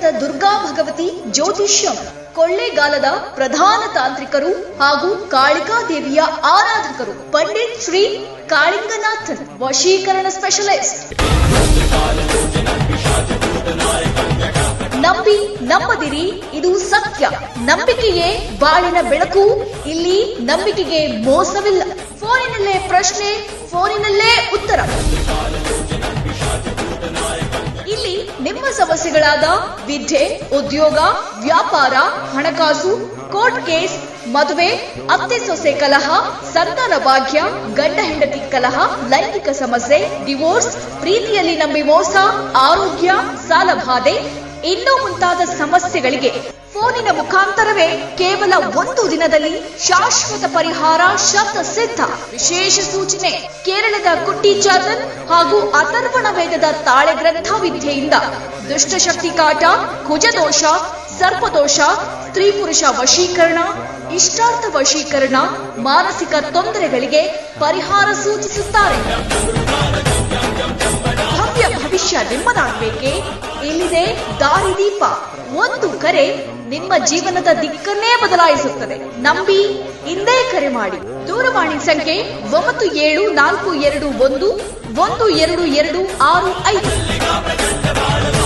ಸಮೇತದ ದುರ್ಗಾ ಭಗವತಿ ಜ್ಯೋತಿಷ್ಯಂ ಕೊಳ್ಳೇಗಾಲದ ಪ್ರಧಾನ ತಾಂತ್ರಿಕರು ಹಾಗೂ ಕಾಳಿಕಾದೇವಿಯ ಆರಾಧಕರು ಪಂಡಿತ್ ಶ್ರೀ ಕಾಳಿಂಗನಾಥನ್, ವಶೀಕರಣ ಸ್ಪೆಷಲಿಸ್ಟ್. ನಂಬಿ ನಂಬದಿರಿ, ಇದು ಸತ್ಯ. ನಂಬಿಕೆಯೇ ಬಾಳಿನ ಬೆಳಕು. ಇಲ್ಲಿ ನಂಬಿಕೆಗೆ ಮೋಸವಿಲ್ಲ. ಫೋನಿನಲ್ಲೇ ಪ್ರಶ್ನೆ, ಫೋನಿನಲ್ಲೇ ಉತ್ತರ. ಇಲ್ಲಿ ನಿಮ್ಮ ಸಮಸ್ಯೆಗಳಾದ ವಿದ್ಯೆ, ಉದ್ಯೋಗ, ವ್ಯಾಪಾರ, ಹಣಕಾಸು, ಕೋರ್ಟ್ ಕೇಸ್, ಮದುವೆ, ಅತ್ತೆ ಸೊಸೆ ಕಲಹ, ಸಂತಾನ ಭಾಗ್ಯ, ಗಂಡ ಹೆಂಡತಿ ಕಲಹ, ಲೈಂಗಿಕ ಸಮಸ್ಯೆ, ಡಿವೋರ್ಸ್, ಪ್ರೀತಿಯಲ್ಲಿ ನಂಬಿ ಮೋಸ, ಆರೋಗ್ಯ, ಸಾಲಬಾಧೆ, ಇನ್ನೂ ಮುಂತಾದ ಸಮಸ್ಯೆಗಳಿಗೆ ಫೋನಿನ ಮುಖಾಂತರವೇ ಕೇವಲ 1 ದಿನದಲ್ಲಿ ಶಾಶ್ವತ ಪರಿಹಾರ ಶತಸಿದ್ಧ. ವಿಶೇಷ ಸೂಚನೆ: ಕೇರಳದ ಕುಟ್ಟಿಚಾತನ್ ಹಾಗೂ ಅಥರ್ವಣ ವೇದದ ತಾಳೆ ಗ್ರಂಥ ವಿದ್ಯೆಯಿಂದ ದುಷ್ಟಶಕ್ತಿ ಕಾಟ, ಕುಜದೋಷ, ಸರ್ಪದೋಷ, ಸ್ತ್ರೀ ಪುರುಷ ವಶೀಕರಣ, ಇಷ್ಟಾರ್ಥ ವಶೀಕರಣ, ಮಾನಸಿಕ ತೊಂದರೆಗಳಿಗೆ ಪರಿಹಾರ ಸೂಚಿಸುತ್ತಾರೆ. ಭವ್ಯ ಭವಿಷ್ಯ ನಿಮ್ಮದಾಗಬೇಕೇ? ಇಲ್ಲಿದೆ ದಾರಿದೀಪ. ಒಂದು ಕರೆ ನಿಮ್ಮ ಜೀವನದ ದಿಕ್ಕನ್ನೇ ಬದಲಾಯಿಸುತ್ತದೆ. ನಂಬಿ ಇಂದೇ ಕರೆ ಮಾಡಿ. ದೂರವಾಣಿ ಸಂಖ್ಯೆ 9742112265.